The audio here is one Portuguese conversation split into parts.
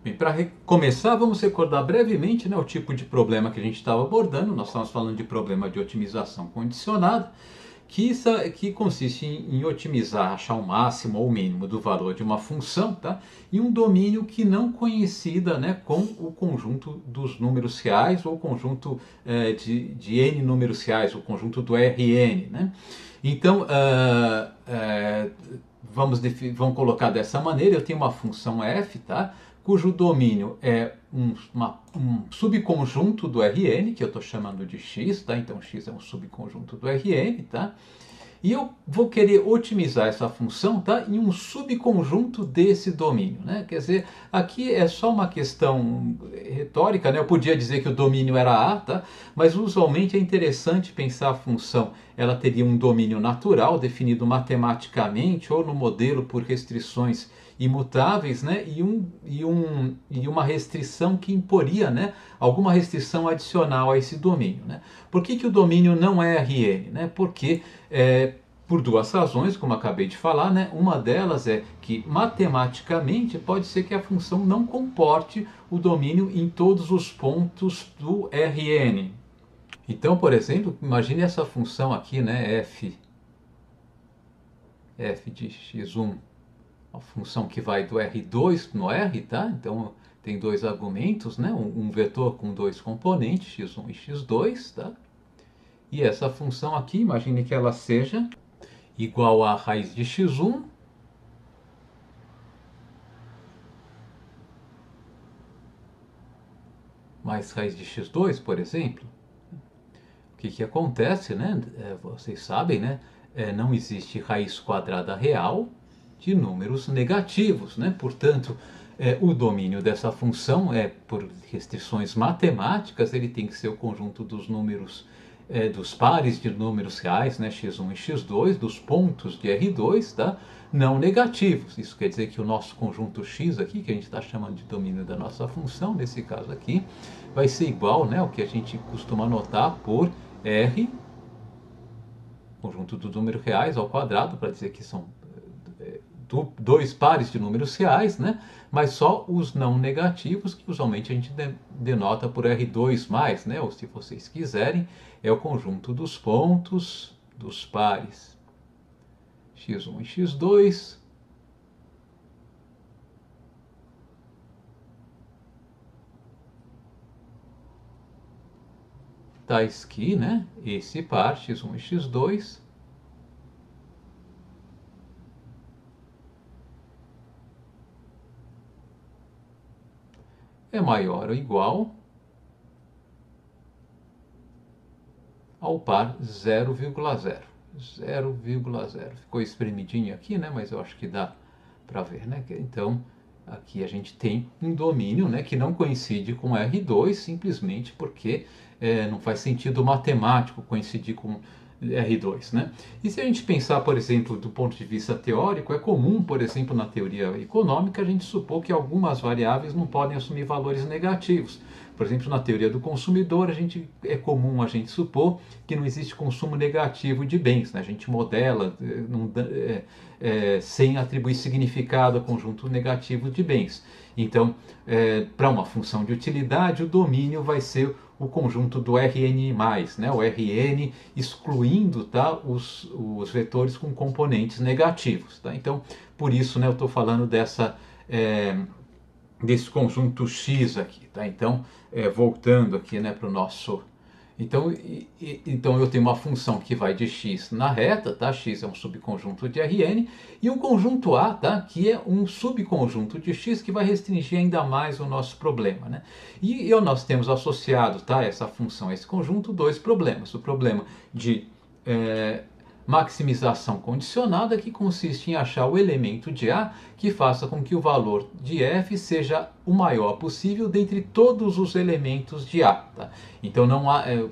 Bem, para começar, vamos recordar brevemente, né, o tipo de problema que a gente estava abordando. Nós estamos falando de problema de otimização condicionada, que consiste em otimizar, achar o máximo ou o mínimo do valor de uma função, tá? Em um domínio que não coincida, né, com o conjunto dos números reais ou o conjunto de n números reais, o conjunto do Rn, né? Então, vamos colocar dessa maneira. Eu tenho uma função f, tá? Cujo domínio é um subconjunto do Rn, que eu estou chamando de x, tá? Então x é um subconjunto do Rn, tá? E eu vou querer otimizar essa função, tá, em um subconjunto desse domínio, né? Quer dizer, aqui é só uma questão retórica, né? Eu podia dizer que o domínio era A, tá? Mas usualmente é interessante pensar a função. Ela teria um domínio natural, definido matematicamente ou no modelo por restrições imutáveis, né? E uma restrição que imporia, né, alguma restrição adicional a esse domínio, né? Por que o domínio não é Rn, né? Porque por duas razões, como acabei de falar, né? Uma delas é que matematicamente pode ser que a função não comporte o domínio em todos os pontos do Rn. Então, por exemplo, imagine essa função aqui, né? f de x1, a função que vai do R2 no R, tá? Então tem dois argumentos, né? Um vetor com dois componentes, x1 e x2, tá? E essa função aqui, imagine que ela seja igual a raiz de x1 mais raiz de x2, por exemplo. O que acontece, né? Vocês sabem, né? Não existe raiz quadrada real de números negativos, né? Portanto, o domínio dessa função por restrições matemáticas, ele tem que ser o conjunto dos números, dos pares de números reais, né? x1 e x2, dos pontos de R2, tá? Não negativos. Isso quer dizer que o nosso conjunto x aqui, que a gente está chamando de domínio da nossa função, nesse caso aqui, vai ser igual, né, ao que a gente costuma anotar por R, conjunto dos números reais ao quadrado, para dizer que são dois pares de números reais, né? Mas só os não negativos, que usualmente a gente denota por R2+, né? Ou se vocês quiserem, é o conjunto dos pontos dos pares x1 e x2 tais que, né, esse par x1 e x2 é maior ou igual ao par 0,0. 0,0. Ficou espremidinho aqui, né? Mas eu acho que dá para ver, né? Então, aqui a gente tem um domínio, né, que não coincide com R2, simplesmente porque não faz sentido matemático coincidir com R2, né? E se a gente pensar, por exemplo, do ponto de vista teórico, é comum, por exemplo, na teoria econômica, a gente supor que algumas variáveis não podem assumir valores negativos. Por exemplo, na teoria do consumidor, é comum a gente supor que não existe consumo negativo de bens, né? A gente modela sem atribuir significado ao conjunto negativo de bens. Então, para uma função de utilidade, o domínio vai ser o conjunto do Rn+, né? O Rn excluindo, tá, os vetores com componentes negativos. Tá? Então, por isso, né, eu estou falando desse conjunto X aqui. Tá? Então, voltando aqui, né, para o nosso... Então eu tenho uma função que vai de x na reta, tá? X é um subconjunto de Rn, e um conjunto A, tá? Que é um subconjunto de x que vai restringir ainda mais o nosso problema, né? E nós temos associado, tá, essa função a esse conjunto dois problemas. O problema de maximização condicionada, que consiste em achar o elemento de A que faça com que o valor de f seja o maior possível dentre todos os elementos de A. Tá? Então,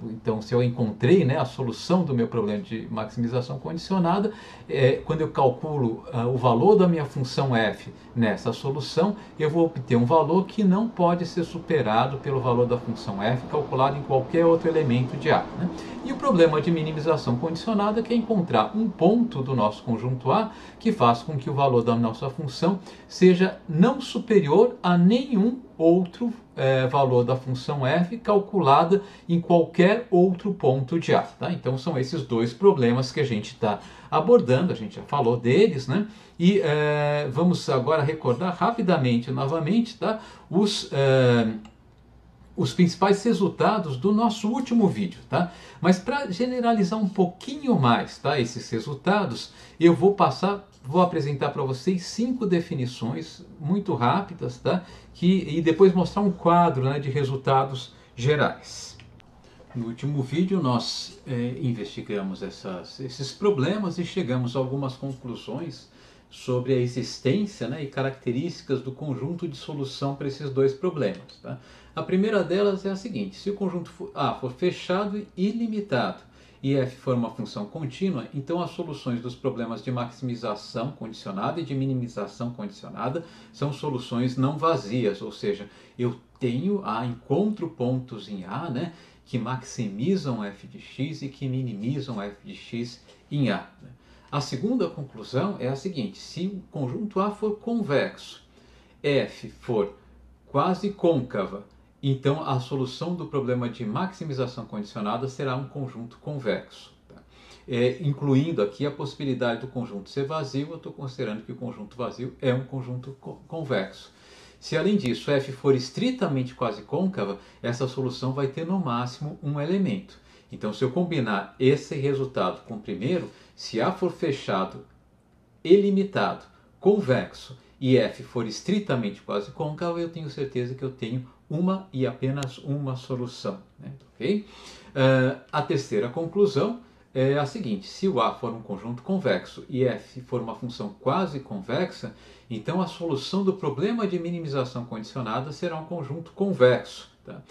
então, se eu encontrei, né, a solução do meu problema de maximização condicionada, quando eu calculo o valor da minha função f nessa solução, eu vou obter um valor que não pode ser superado pelo valor da função f calculado em qualquer outro elemento de A. Né? E o problema de minimização condicionada é encontrar um ponto do nosso conjunto A que faça com que o valor da nossa função seja não superior a nenhum outro valor da função f calculada em qualquer outro ponto de A. Tá? Então são esses dois problemas que a gente está abordando, a gente já falou deles, né? E vamos agora recordar rapidamente, novamente, tá? Os principais resultados do nosso último vídeo, tá? Mas para generalizar um pouquinho mais, tá, esses resultados, eu vou apresentar para vocês 5 definições muito rápidas, tá? E depois mostrar um quadro, né, de resultados gerais. No último vídeo nós investigamos esses problemas e chegamos a algumas conclusões sobre a existência, né, e características do conjunto de solução para esses dois problemas. Tá? A primeira delas é a seguinte: se o conjunto A for fechado e ilimitado e f for uma função contínua, então as soluções dos problemas de maximização condicionada e de minimização condicionada são soluções não vazias, ou seja, eu encontro pontos em A, né, que maximizam f de x e que minimizam f de x em A. Né? A segunda conclusão é a seguinte: se o conjunto A for convexo, f for quase côncava, então a solução do problema de maximização condicionada será um conjunto convexo. Tá? Incluindo aqui a possibilidade do conjunto ser vazio, eu estou considerando que o conjunto vazio é um conjunto convexo. Se além disso f for estritamente quase côncava, essa solução vai ter no máximo um elemento. Então, se eu combinar esse resultado com o primeiro, se A for fechado, ilimitado, convexo e f for estritamente quase côncavo, eu tenho certeza que eu tenho uma e apenas uma solução. Né? Okay? A terceira conclusão é a seguinte: se o A for um conjunto convexo e f for uma função quase convexa, então a solução do problema de minimização condicionada será um conjunto convexo, tá?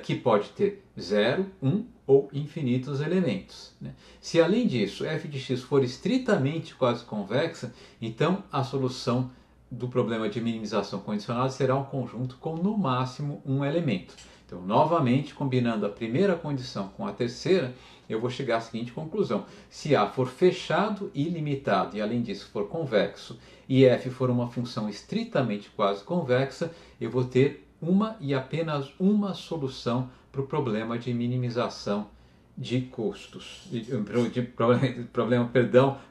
Que pode ter 0, 1 ou infinitos elementos. Né? Se além disso f de x for estritamente quase convexa, então a solução do problema de minimização condicionada será um conjunto com no máximo um elemento. Então, novamente, combinando a primeira condição com a terceira, eu vou chegar à seguinte conclusão: se A for fechado e ilimitado e além disso for convexo e f for uma função estritamente quase convexa, eu vou ter uma e apenas uma solução para o problema de minimização de custos,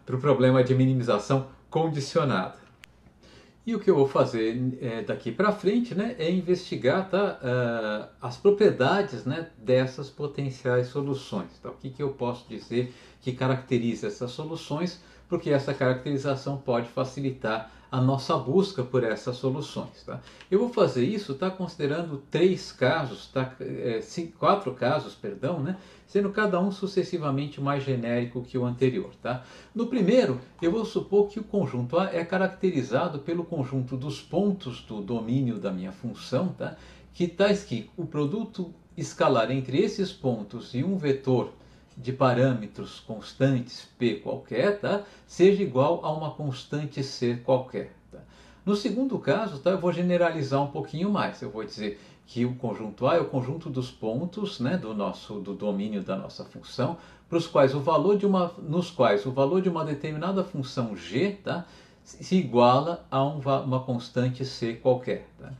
para o problema de minimização condicionada. E o que eu vou fazer daqui para frente, né, é investigar, tá, as propriedades, né, dessas potenciais soluções. Tá? O que eu posso dizer que caracteriza essas soluções, porque essa caracterização pode facilitar a nossa busca por essas soluções. Tá? Eu vou fazer isso, tá, considerando 4 casos, né, sendo cada um sucessivamente mais genérico que o anterior. Tá? No primeiro, eu vou supor que o conjunto A é caracterizado pelo conjunto dos pontos do domínio da minha função, tá? Que tais que o produto escalar entre esses pontos e um vetor de parâmetros constantes P qualquer, tá? Seja igual a uma constante C qualquer. Tá? No segundo caso, tá? Eu vou generalizar um pouquinho mais. Eu vou dizer que o conjunto A é o conjunto dos pontos, né, do domínio da nossa função, nos quais o valor de uma determinada função g, tá, se iguala a uma constante c qualquer. Tá?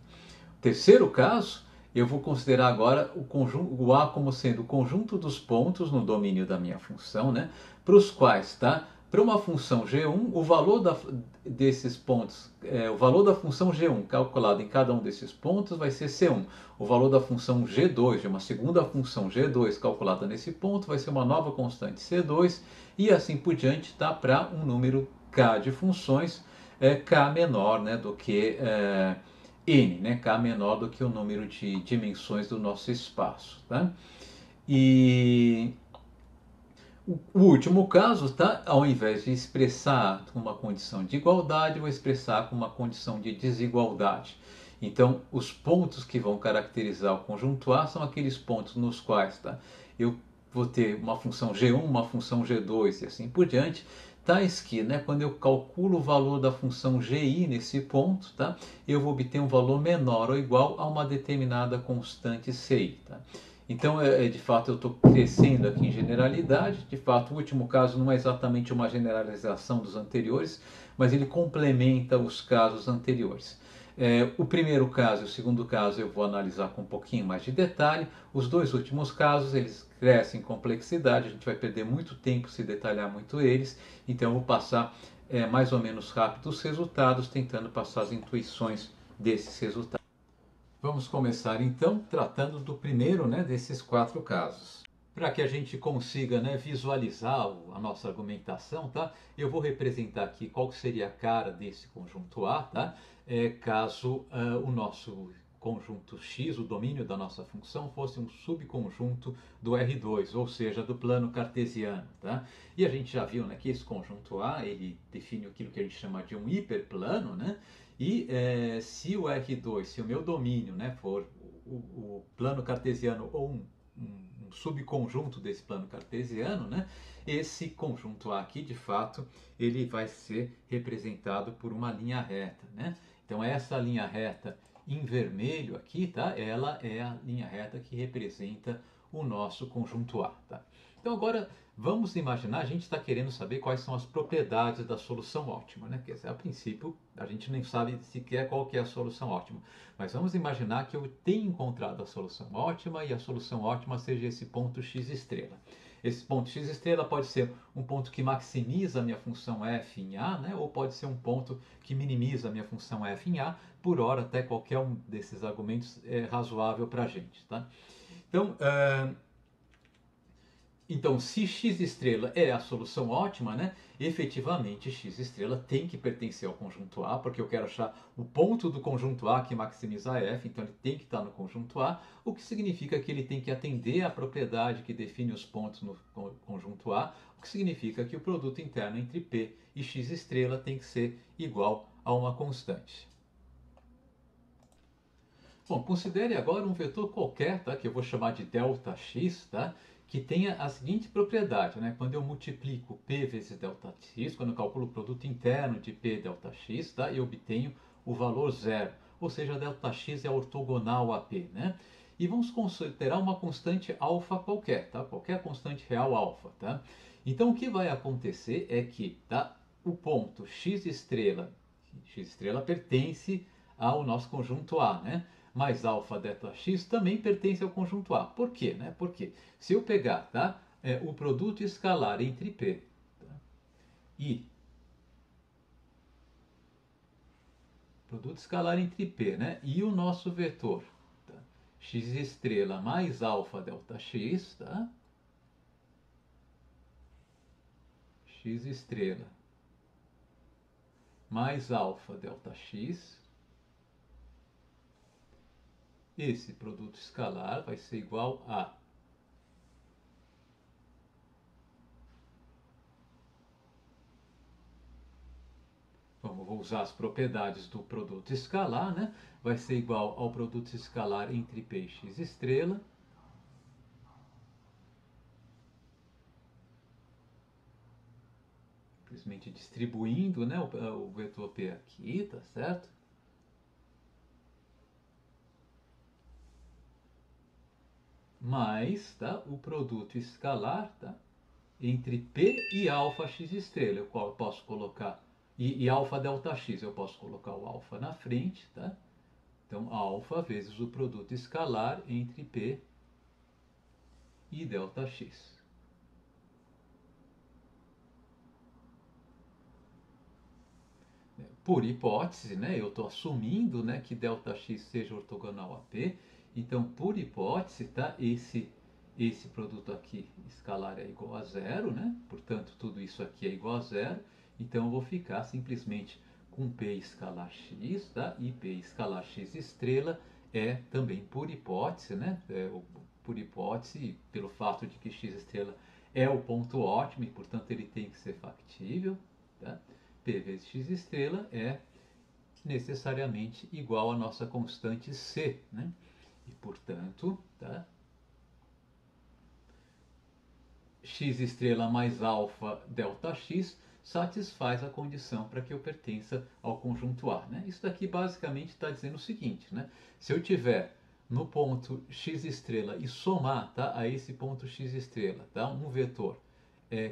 Terceiro caso, eu vou considerar agora o A como sendo o conjunto dos pontos no domínio da minha função, né, para os quais, tá, para uma função g1, o valor desses pontos, o valor da função g1 calculado em cada um desses pontos vai ser c1. O valor da função g2, de uma segunda função g2 calculada nesse ponto, vai ser uma nova constante c2 e assim por diante, tá, para um número k de funções, k menor, né, do que n, né, k menor do que o número de dimensões do nosso espaço. Tá? E o último caso, tá? Ao invés de expressar uma condição de igualdade, eu vou expressar com uma condição de desigualdade. Então, os pontos que vão caracterizar o conjunto A são aqueles pontos nos quais, tá, eu vou ter uma função G1, uma função G2 e assim por diante, tais que, né, quando eu calculo o valor da função GI nesse ponto, tá, eu vou obter um valor menor ou igual a uma determinada constante CI. Tá? Então, de fato, eu estou crescendo aqui em generalidade. De fato, o último caso não é exatamente uma generalização dos anteriores, mas ele complementa os casos anteriores. O primeiro caso e o segundo caso eu vou analisar com um pouquinho mais de detalhe. Os dois últimos casos, eles crescem em complexidade, a gente vai perder muito tempo se detalhar muito eles, então eu vou passar mais ou menos rápido os resultados, tentando passar as intuições desses resultados. Vamos começar então tratando do primeiro, né, desses 4 casos. Para que a gente consiga, né, visualizar a nossa argumentação, tá? Eu vou representar aqui qual seria a cara desse conjunto A, tá? Caso o nosso conjunto X, o domínio da nossa função, fosse um subconjunto do R2, ou seja, do plano cartesiano, tá? E a gente já viu, né, que esse conjunto A, ele define aquilo que a gente chama de um hiperplano, né? E se o R2, se o meu domínio, né, for o plano cartesiano ou um subconjunto desse plano cartesiano, né, esse conjunto A aqui, de fato, ele vai ser representado por uma linha reta, né? Então essa linha reta em vermelho aqui, tá? Ela é a linha reta que representa o nosso conjunto A, tá? Então agora vamos imaginar, a gente está querendo saber quais são as propriedades da solução ótima, né? Quer dizer, a princípio a gente nem sabe sequer qual que é a solução ótima, mas vamos imaginar que eu tenha encontrado a solução ótima e a solução ótima seja esse ponto x estrela. Esse ponto x estrela pode ser um ponto que maximiza a minha função f em A, né? Ou pode ser um ponto que minimiza a minha função f em A. Por hora, até qualquer um desses argumentos é razoável para a gente, tá? Então, se x estrela é a solução ótima, né, efetivamente x estrela tem que pertencer ao conjunto A, porque eu quero achar o ponto do conjunto A que maximiza f, então ele tem que estar no conjunto A, o que significa que ele tem que atender à propriedade que define os pontos no conjunto A, o que significa que o produto interno entre P e x estrela tem que ser igual a uma constante. Bom, considere agora um vetor qualquer, tá, que eu vou chamar de ΔX, tá, que tenha a seguinte propriedade, né? Quando eu multiplico P vezes ΔX, quando eu calculo o produto interno de P ΔX, tá, eu obtenho o valor zero, ou seja, ΔX é ortogonal a P, né? E vamos considerar uma constante alfa qualquer, tá? Qualquer constante real alfa, tá? Então o que vai acontecer é que, tá, o ponto x estrela pertence ao nosso conjunto A, né? Mais alfa ΔX também pertence ao conjunto A. Por quê? Né? Porque se eu pegar, tá, o produto escalar entre P, tá, e produto escalar entre P, né, e o nosso vetor, tá, x estrela mais alfa ΔX, tá, x estrela mais alfa ΔX, esse produto escalar vai ser igual a vou usar as propriedades do produto escalar, né? Vai ser igual ao produto escalar entre P e x estrela. Simplesmente distribuindo, né, o vetor P aqui, tá certo? Mais, tá, o produto escalar, tá, entre P e alfa x estrela, eu posso colocar, e alfa ΔX, eu posso colocar o alfa na frente, tá? Então, alfa vezes o produto escalar entre P e ΔX. Por hipótese, né, eu estou assumindo, né, que ΔX seja ortogonal a P, então, por hipótese, tá, esse produto aqui escalar é igual a zero, né? Portanto, tudo isso aqui é igual a zero. Então, eu vou ficar simplesmente com P escalar x, tá? E P escalar x estrela é também por hipótese, né? Por hipótese, pelo fato de que x estrela é o ponto ótimo e, portanto, ele tem que ser factível, tá? P vezes x estrela é necessariamente igual à nossa constante C, né? E, portanto, tá, x estrela mais alfa ΔX satisfaz a condição para que eu pertença ao conjunto A, né? Isso daqui basicamente está dizendo o seguinte, né? Se eu tiver no ponto x estrela e somar, tá, a esse ponto x estrela, tá, um vetor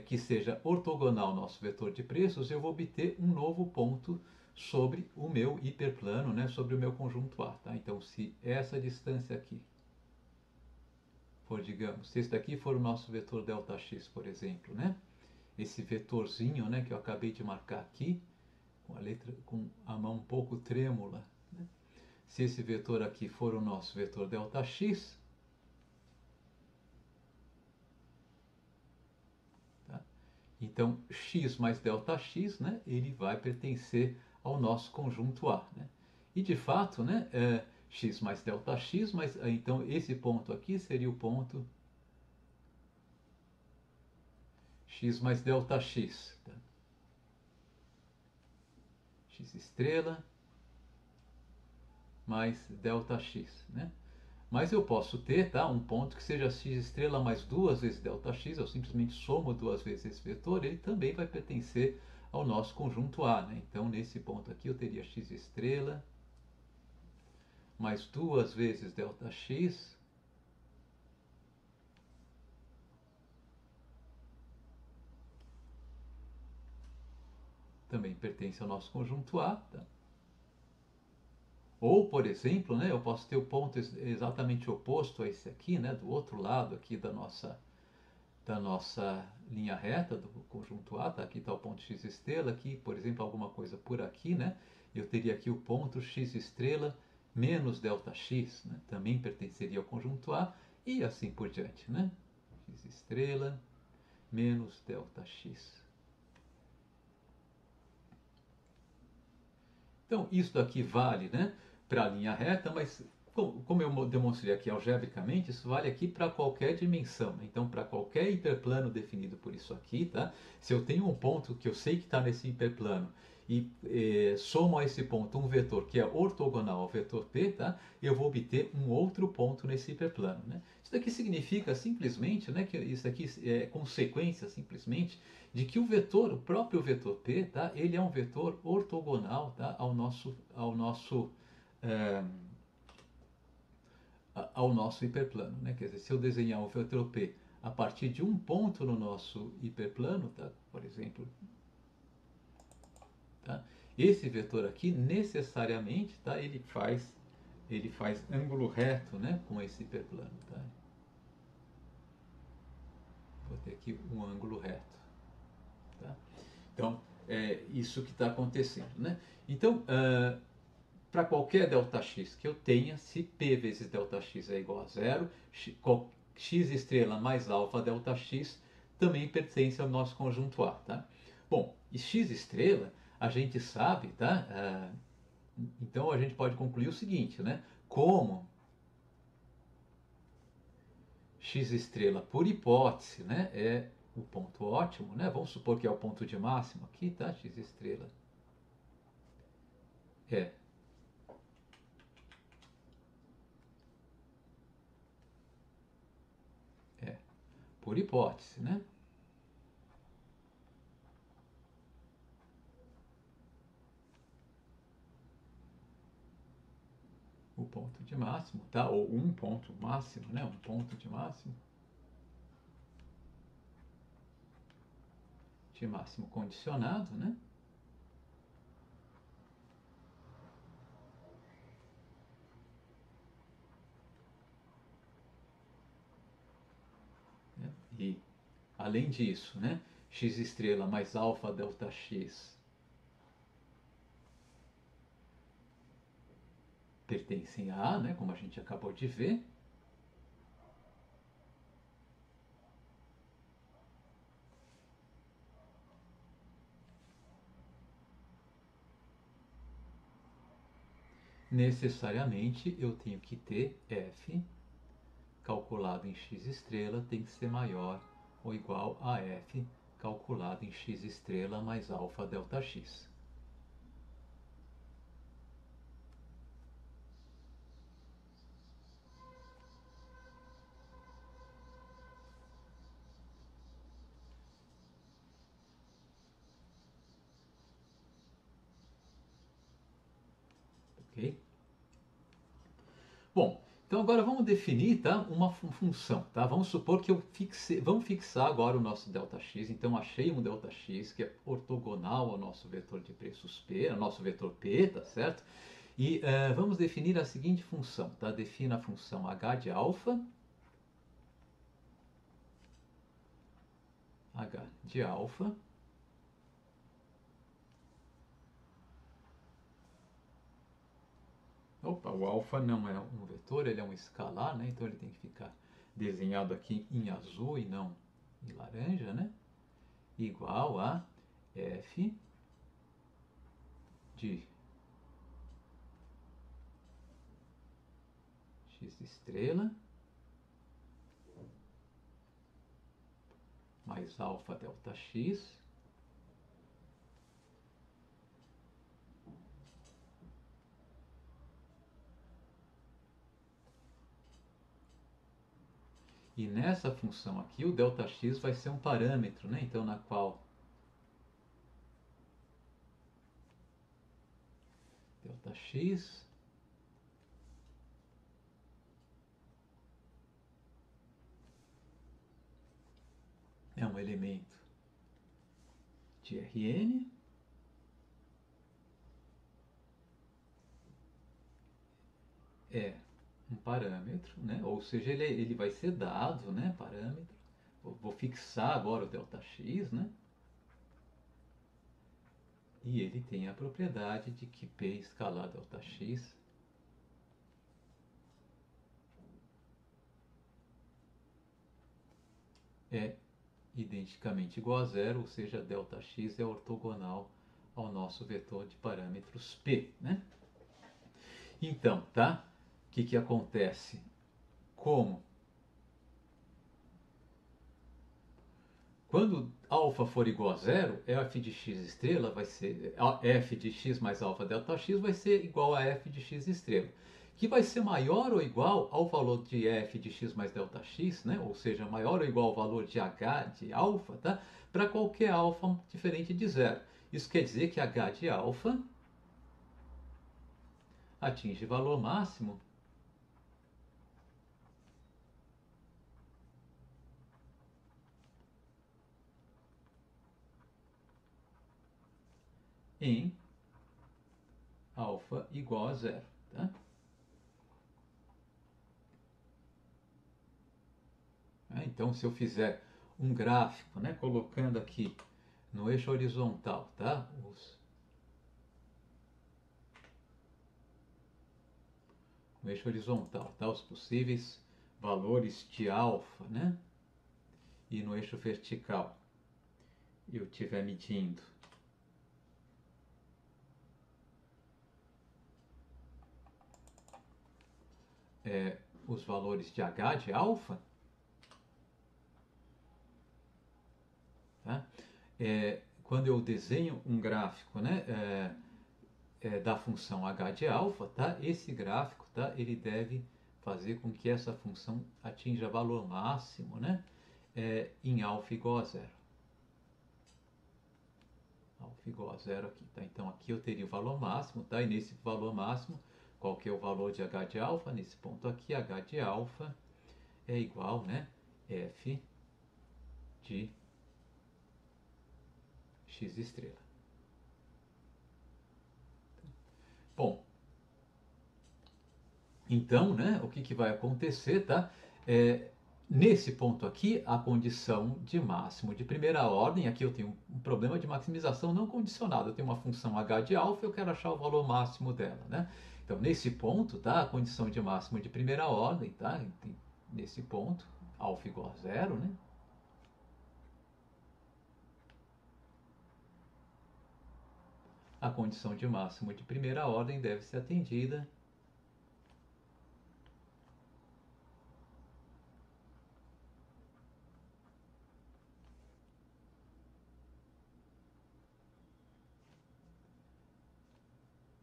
que seja ortogonal ao nosso vetor de preços, eu vou obter um novo ponto sobre o meu hiperplano, né, sobre o meu conjunto A. Tá? Então, se essa distância aqui for, digamos, se esse daqui for o nosso vetor ΔX, por exemplo, né, esse vetorzinho, né, que eu acabei de marcar aqui, com a letra, com a mão um pouco trêmula, né, se esse vetor aqui for o nosso vetor ΔX, tá? Então, x mais ΔX, né, ele vai pertencer ao nosso conjunto A. Né? E de fato, né, x mais ΔX, mas então esse ponto aqui seria o ponto x mais ΔX. Tá? X estrela mais ΔX. Né? Mas eu posso ter, tá, um ponto que seja x estrela mais duas vezes ΔX, eu simplesmente somo duas vezes esse vetor, ele também vai pertencer ao nosso conjunto A. Né? Então, nesse ponto aqui, eu teria x estrela mais duas vezes ΔX também pertence ao nosso conjunto A. Tá? Ou, por exemplo, né, eu posso ter o ponto exatamente oposto a esse aqui, né, do outro lado aqui da nossa linha reta do conjunto A, tá? Aqui está o ponto x estrela, aqui, por exemplo, alguma coisa por aqui, né? Eu teria aqui o ponto x estrela menos ΔX, né? Também pertenceria ao conjunto A, e assim por diante, né? X estrela menos ΔX. Então, isso daqui vale, né, para a linha reta, mas como eu demonstrei aqui algebricamente, isso vale aqui para qualquer dimensão. Né? Então, para qualquer hiperplano definido por isso aqui, tá? Se eu tenho um ponto que eu sei que está nesse hiperplano e somo a esse ponto um vetor que é ortogonal ao vetor P, tá? Eu vou obter um outro ponto nesse hiperplano. Né? Isso daqui significa simplesmente, né, que isso aqui é consequência simplesmente de que o vetor, o próprio vetor P, tá? Ele é um vetor ortogonal, tá? É, ao nosso hiperplano. Né? Quer dizer, se eu desenhar o vetor P a partir de um ponto no nosso hiperplano, tá? Por exemplo, tá? Esse vetor aqui necessariamente, tá? Ele faz ângulo reto, né? Com esse hiperplano. Tá? Vou ter aqui um ângulo reto. Tá? Então, é isso que está acontecendo. Né? Então, para qualquer ΔX que eu tenha, se P vezes ΔX é igual a zero, x estrela mais alfa ΔX também pertence ao nosso conjunto A. Tá? Bom, e x estrela, a gente sabe, tá? Então a gente pode concluir o seguinte, né? Como x estrela, por hipótese, né, é o ponto ótimo, né? Vamos supor que é o ponto de máximo aqui, tá? X estrela é por hipótese, né? O ponto de máximo, tá? Ou um ponto máximo, né? Um ponto de máximo condicionado, né? E além disso, né? X estrela mais alfa delta x pertencem a A, né? Como a gente acabou de ver. Necessariamente eu tenho que ter f calculado em x estrela tem que ser maior ou igual a f calculado em x estrela mais alfa delta x. Ok? Bom, Então agora vamos definir, tá, uma função, tá? Vamos supor que vamos fixar agora o nosso ΔX. Então achei um ΔX que é ortogonal ao nosso vetor de preços P, ao nosso vetor P, tá certo? E vamos definir a seguinte função, tá? Defina a função h de alfa, Opa, o alfa não é um vetor, ele é um escalar, né? Então ele tem que ficar desenhado aqui em azul e não em laranja, né? Igual a f de x estrela mais alfa delta x e nessa função aqui o ΔX vai ser um parâmetro, né? Então na qual ΔX é um elemento de Rn é um parâmetro, né? Ou seja, ele vai ser dado, né? Parâmetro. Vou fixar agora o ΔX, né? E ele tem a propriedade de que P escalar ΔX é identicamente igual a zero, ou seja, ΔX é ortogonal ao nosso vetor de parâmetros P, né? Então, tá? O que acontece? Como quando alfa for igual a zero, f de x estrela vai ser f de x mais alfa delta x vai ser igual a f de x estrela, que vai ser maior ou igual ao valor de f de x mais delta x, né? Ou seja, maior ou igual ao valor de h de alfa, tá? Para qualquer alfa diferente de zero. Isso quer dizer que h de alfa atinge valor máximo em alfa igual a zero, tá? Então, se eu fizer um gráfico, né, colocando aqui no eixo horizontal, tá? No eixo horizontal, tá? Os possíveis valores de alfa, né? E no eixo vertical eu estiver medindo os valores de h de alfa, tá? Quando eu desenho um gráfico, né, da função h de alfa, tá? Esse gráfico, tá? Ele deve fazer com que essa função atinja valor máximo, né, em alfa igual a zero. Alfa igual a zero aqui, tá? Então aqui eu teria o valor máximo, tá? E nesse valor máximo, qual que é o valor de h de alfa? Nesse ponto aqui, h de alfa é igual, né, f de x estrela. Bom, então, né, o que vai acontecer, tá? Nesse ponto aqui, a condição de máximo de primeira ordem, aqui eu tenho um problema de maximização não condicionada. Eu tenho uma função h de alfa e eu quero achar o valor máximo dela, né? Então, nesse ponto, tá, a condição de máximo de primeira ordem, tá? Nesse ponto, alfa igual a zero, né? A condição de máximo de primeira ordem deve ser atendida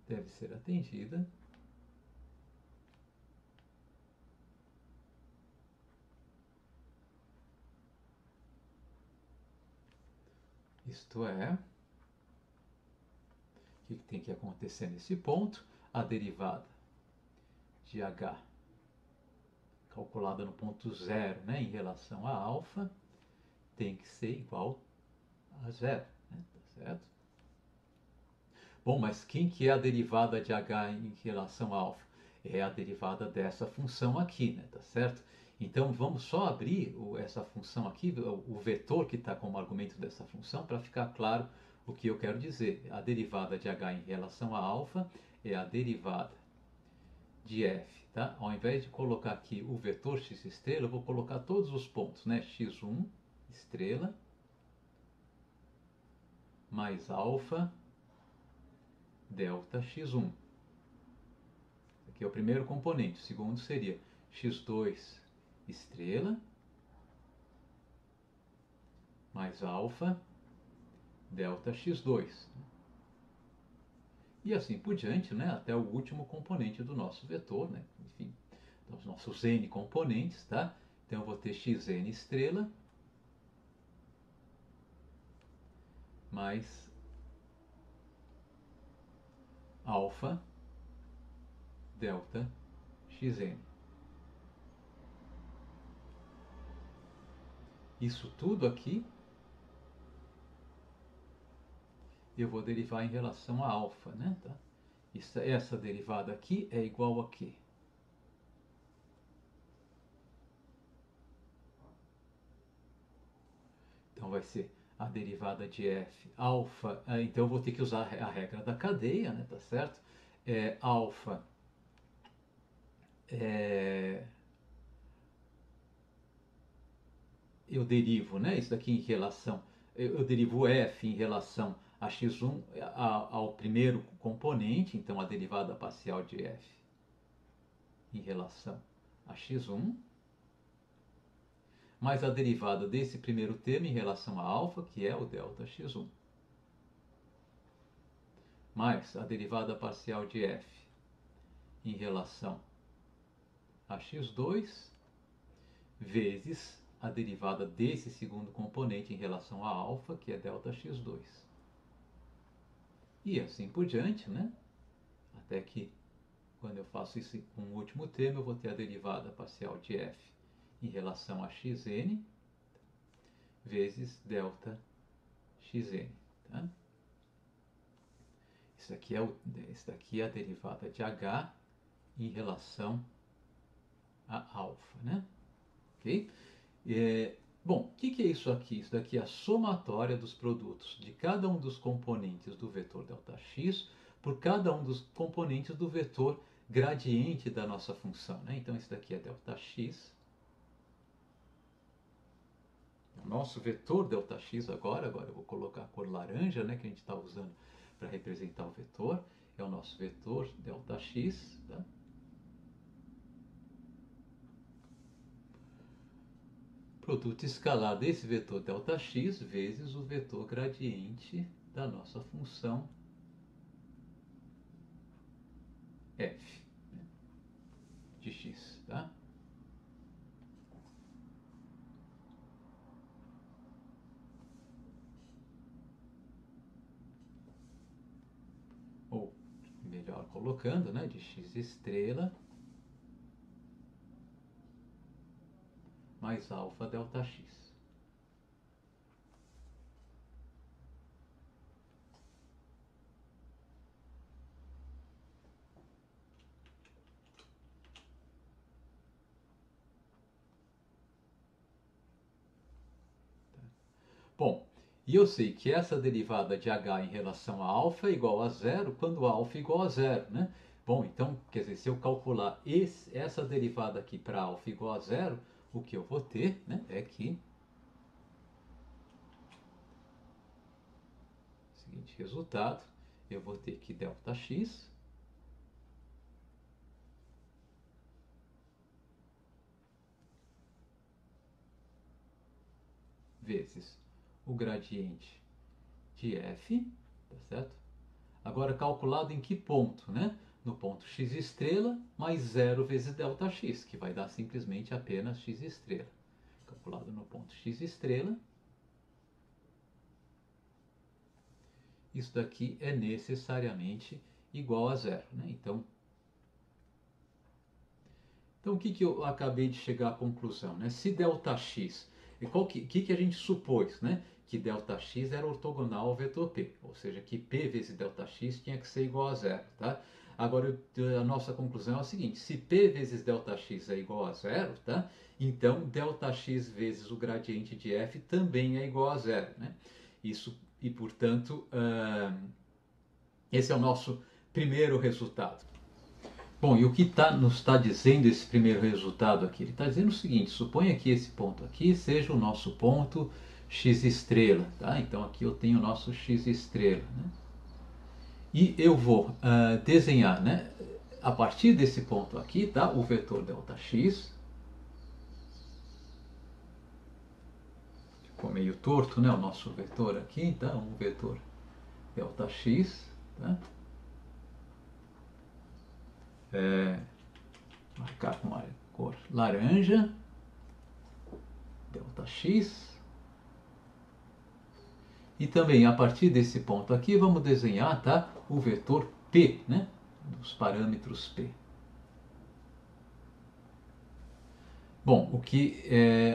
deve ser atendida isto é, o que tem que acontecer nesse ponto? A derivada de h calculada no ponto zero, né, em relação a alfa, tem que ser igual a zero, né, tá certo? Bom, mas quem que é a derivada de h em relação a alfa? É a derivada dessa função aqui, né, tá certo? Então vamos só abrir essa função aqui, o vetor que está como argumento dessa função, para ficar claro o que eu quero dizer. A derivada de h em relação a alfa é a derivada de f, tá? Ao invés de colocar aqui o vetor x estrela, eu vou colocar todos os pontos, né? x1 estrela mais alfa delta x1. Aqui é o primeiro componente. O segundo seria x2 estrela mais alfa delta x2. E assim por diante, né, até o último componente do nosso vetor, né? Enfim, então, os nossos n componentes, tá? Então eu vou ter xn estrela mais alfa delta xn. Isso tudo aqui eu vou derivar em relação a alfa, né? Tá? Essa derivada aqui é igual a quê? Então vai ser a derivada de f alfa. Então eu vou ter que usar a regra da cadeia, né? Tá certo? Alfa eu derivo, né? Isso daqui em relação, eu derivo f em relação a x1 ao primeiro componente, então a derivada parcial de f em relação a x1, mais a derivada desse primeiro termo em relação a alfa, que é o delta x1, mais a derivada parcial de f em relação a x2, vezes a derivada desse segundo componente em relação a alfa, que é delta x2. E assim por diante, né? Até que, quando eu faço isso com o último termo, eu vou ter a derivada parcial de f em relação a xn vezes delta xn. Tá? Isso daqui é a derivada de h em relação a alfa, né? Ok? Bom, o que é isso aqui? Isso daqui é a somatória dos produtos de cada um dos componentes do vetor Δx por cada um dos componentes do vetor gradiente da nossa função, né? Então, isso daqui é Δx. O nosso vetor Δx agora eu vou colocar a cor laranja, né, que a gente está usando para representar o vetor. É o nosso vetor Δx, tá? Produto escalar desse vetor Δx vezes o vetor gradiente da nossa função f, né, de x, tá? Ou, melhor colocando, né, de x estrela mais alfa Δx. Bom, e eu sei que essa derivada de h em relação a alfa é igual a zero quando alfa é igual a zero, né? Bom, então, quer dizer, se eu calcular essa derivada aqui para alfa igual a zero, o que eu vou ter, né, é que seguinte resultado, eu vou ter que Δx vezes o gradiente de f, tá certo? Agora calculado em que ponto, né? No ponto x estrela mais zero vezes Δx, que vai dar simplesmente apenas x estrela. Calculado no ponto x estrela. Isso daqui é necessariamente igual a zero, né? Então Então, o que, que eu acabei de chegar à conclusão? Né? Se ΔX, o que a gente supôs? Né? Que ΔX era ortogonal ao vetor P, ou seja, que P vezes ΔX tinha que ser igual a zero. Tá? Agora, a nossa conclusão é a seguinte: se P vezes ΔX é igual a zero, tá? Então ΔX vezes o gradiente de f também é igual a zero. Né? Isso, e, portanto, esse é o nosso primeiro resultado. Bom, e o que nos está dizendo esse primeiro resultado aqui? Ele está dizendo o seguinte: suponha que esse ponto aqui seja o nosso ponto x estrela, tá? Então aqui eu tenho o nosso x estrela, né? E eu vou desenhar, né, a partir desse ponto aqui, tá, o vetor ΔX. Ficou meio torto, né, o nosso vetor aqui, então um vetor ΔX, tá? Marcar com uma cor laranja, ΔX. E também a partir desse ponto aqui vamos desenhar, tá, o vetor P, né, dos parâmetros P. Bom, o que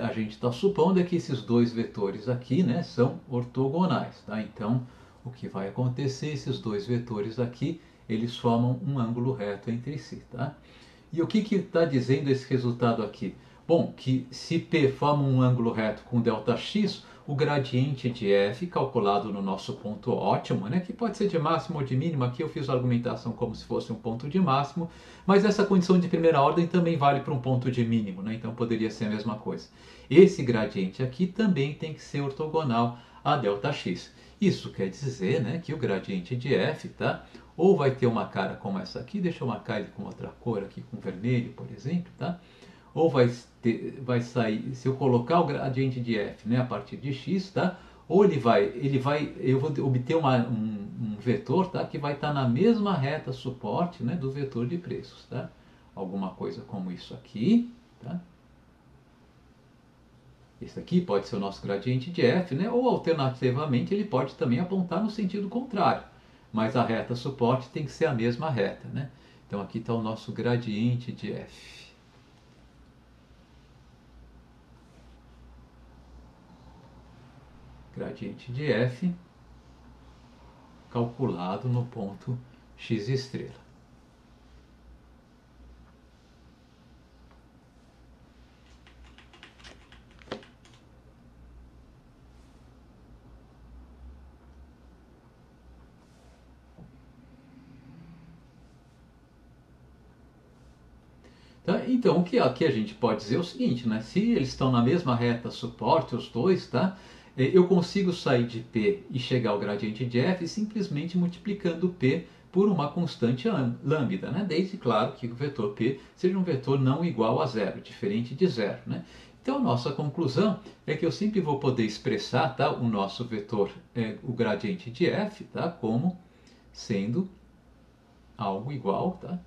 a gente está supondo é que esses dois vetores aqui, né, são ortogonais, tá? Então, o que vai acontecer, esses dois vetores aqui, eles formam um ângulo reto entre si, tá? E o que está dizendo esse resultado aqui? Bom, que se P forma um ângulo reto com ΔX, o gradiente de f, calculado no nosso ponto ótimo, né, que pode ser de máximo ou de mínimo, aqui eu fiz a argumentação como se fosse um ponto de máximo, mas essa condição de primeira ordem também vale para um ponto de mínimo, né, então poderia ser a mesma coisa. Esse gradiente aqui também tem que ser ortogonal a ΔX. Isso quer dizer, né, que o gradiente de f, tá, ou vai ter uma cara como essa aqui, deixa eu marcar ele com outra cor aqui, com vermelho, por exemplo, tá? Ou vai sair, se eu colocar o gradiente de f, né, a partir de x, tá? Ou eu vou obter um vetor, tá, que vai estar na mesma reta suporte, né, do vetor de preços, tá? Alguma coisa como isso aqui, tá? Esse aqui pode ser o nosso gradiente de f, né? Ou alternativamente ele pode também apontar no sentido contrário, mas a reta suporte tem que ser a mesma reta, né? Então aqui está o nosso gradiente de f. Gradiente de f calculado no ponto x estrela. Tá? Então, o que aqui a gente pode dizer é o seguinte, né? Se eles estão na mesma reta suporte, os dois, tá? Eu consigo sair de P e chegar ao gradiente de f simplesmente multiplicando P por uma constante lambda, né? Desde, claro, que o vetor P seja um vetor não igual a zero, diferente de zero, né? Então, a nossa conclusão é que eu sempre vou poder expressar, tá, o nosso vetor, o gradiente de f, tá, como sendo algo igual, tá,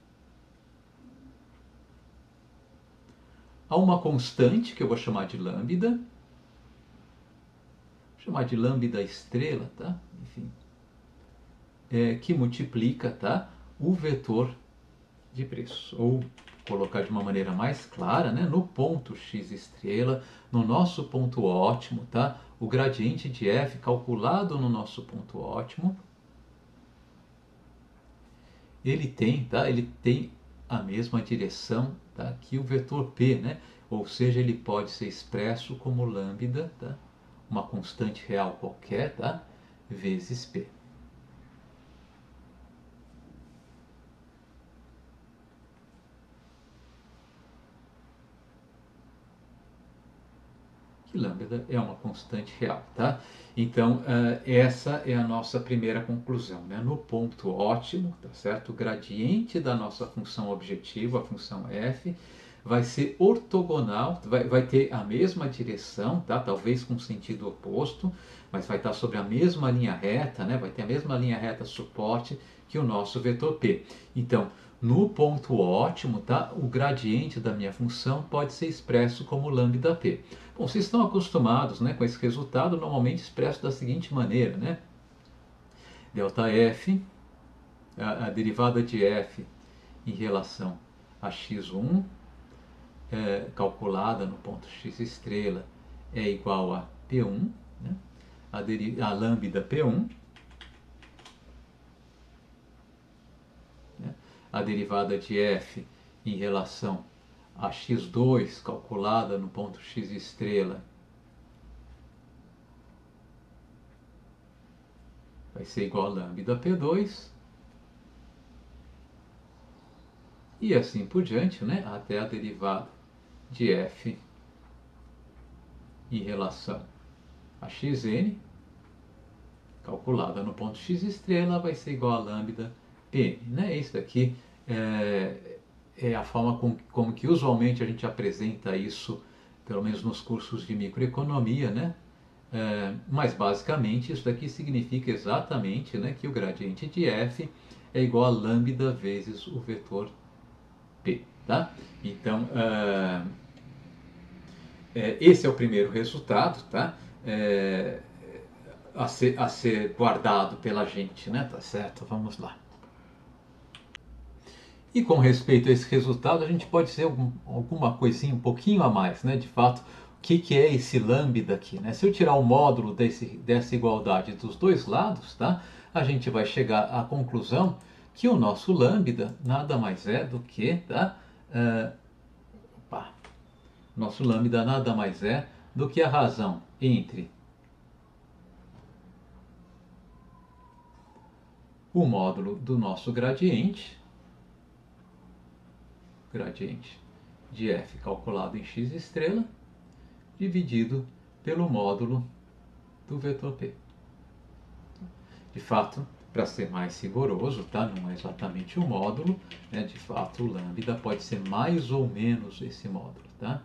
a uma constante que eu vou chamar de lambda, estrela, tá? Enfim, que multiplica, tá, o vetor de preços, ou colocar de uma maneira mais clara, né, no ponto x estrela, no nosso ponto ótimo, tá? O gradiente de f calculado no nosso ponto ótimo, ele tem, tá? Ele tem a mesma direção, tá, que o vetor p, né? Ou seja, ele pode ser expresso como lambda, tá, uma constante real qualquer, tá, vezes p. Que lambda é uma constante real, tá? Então, essa é a nossa primeira conclusão, né? No ponto ótimo, tá certo? O gradiente da nossa função objetivo, a função f, vai ser ortogonal, vai ter a mesma direção, tá? Talvez com sentido oposto, mas vai estar sobre a mesma linha reta, né? Vai ter a mesma linha reta suporte que o nosso vetor p. Então, no ponto ótimo, tá? O gradiente da minha função pode ser expresso como lambda p. Bom, vocês estão acostumados, né, com esse resultado, normalmente expresso da seguinte maneira, né? ΔF, a derivada de f em relação a x1, calculada no ponto x estrela é igual a P1, né? A lambda P1, né? A derivada de f em relação a x2 calculada no ponto x estrela vai ser igual a lambda P2 e assim por diante, né? Até a derivada de f em relação a xn calculada no ponto x estrela vai ser igual a lambda Pn, né? Isso daqui é a forma como que usualmente a gente apresenta isso, pelo menos nos cursos de microeconomia, né? Mas basicamente isso daqui significa exatamente, né, que o gradiente de f é igual a lambda vezes o vetor p, tá? Então esse é o primeiro resultado, tá? A ser guardado pela gente, né? Tá certo? Vamos lá. E com respeito a esse resultado, a gente pode dizer alguma coisinha um pouquinho a mais, né? De fato, o que é esse lambda aqui, né? Se eu tirar o módulo dessa igualdade dos dois lados, tá? A gente vai chegar à conclusão que o nosso lambda nada mais é do que, tá? Nosso lambda nada mais é do que a razão entre o módulo do nosso gradiente de f calculado em x estrela, dividido pelo módulo do vetor p. De fato, para ser mais rigoroso, tá? Não é exatamente o módulo, né? De fato, o lambda pode ser mais ou menos esse módulo, tá?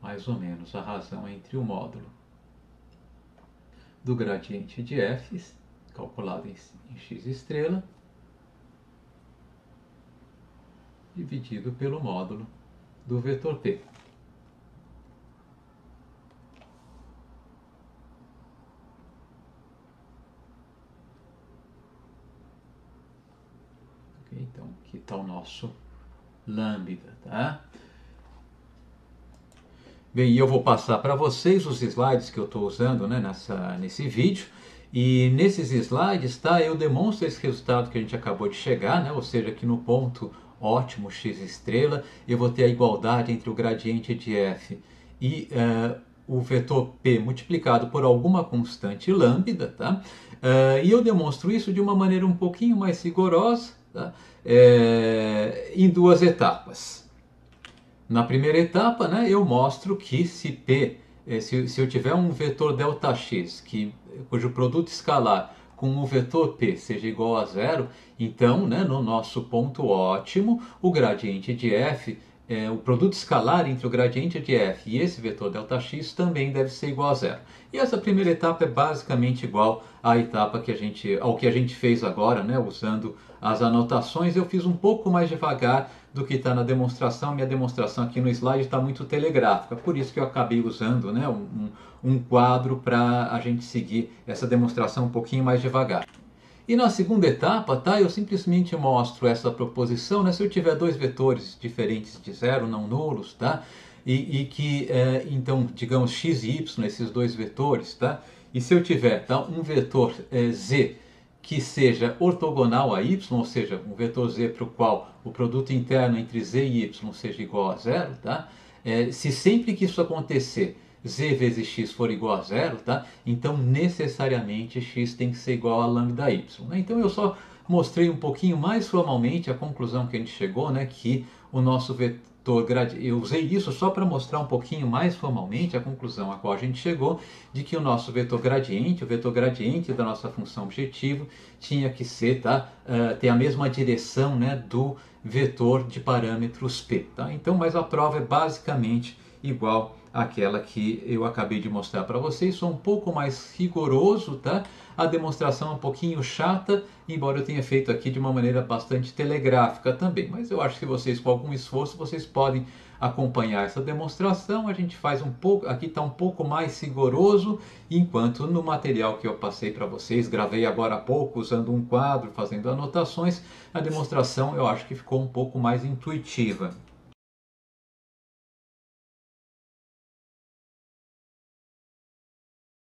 Mais ou menos a razão entre o módulo do gradiente de f calculado em x estrela, dividido pelo módulo do vetor p. Okay, então, aqui está o nosso lambda, tá? Bem, e eu vou passar para vocês os slides que eu estou usando, né, nesse vídeo. E nesses slides, tá, eu demonstro esse resultado que a gente acabou de chegar, né, ou seja, aqui no ponto ótimo x estrela, eu vou ter a igualdade entre o gradiente de f e o vetor p multiplicado por alguma constante lambda, tá? E eu demonstro isso de uma maneira um pouquinho mais rigorosa, tá? Em duas etapas. Na primeira etapa, né, eu mostro que se eu tiver um vetor ΔX cujo produto escalar com o vetor P seja igual a zero, então, né, no nosso ponto ótimo, o gradiente de f, o produto escalar entre o gradiente de f e esse vetor ΔX também deve ser igual a zero. E essa primeira etapa é basicamente igual à etapa ao que a gente fez agora, né, usando as anotações. Eu fiz um pouco mais devagar do que está na demonstração. Minha demonstração aqui no slide está muito telegráfica, por isso que eu acabei usando, né, um quadro para a gente seguir essa demonstração um pouquinho mais devagar. E na segunda etapa, tá, eu simplesmente mostro essa proposição, né, se eu tiver dois vetores diferentes de zero, não nulos, tá, e que, então, digamos, x e y, esses dois vetores, tá, e se eu tiver, tá, um vetor z que seja ortogonal a y, ou seja, um vetor z para o qual o produto interno entre z e y seja igual a zero, tá? Se sempre que isso acontecer, z vezes x for igual a zero, tá? Então necessariamente x tem que ser igual a lambda y, né? Então eu só mostrei um pouquinho mais formalmente a conclusão que a gente chegou, né? Que o nosso vetor eu usei isso só para mostrar um pouquinho mais formalmente a conclusão a qual a gente chegou, de que o nosso vetor gradiente, o vetor gradiente da nossa função objetivo, tinha que ser, tá, ter a mesma direção, né, do vetor de parâmetros p. Tá? Então, mas a prova é basicamente igual aquela que eu acabei de mostrar para vocês. Sou um pouco mais rigoroso, tá? A demonstração é um pouquinho chata, embora eu tenha feito aqui de uma maneira bastante telegráfica também. Mas eu acho que vocês, com algum esforço, vocês podem acompanhar essa demonstração. A gente faz um pouco, aqui está um pouco mais rigoroso, enquanto no material que eu passei para vocês, gravei agora há pouco usando um quadro, fazendo anotações, a demonstração eu acho que ficou um pouco mais intuitiva.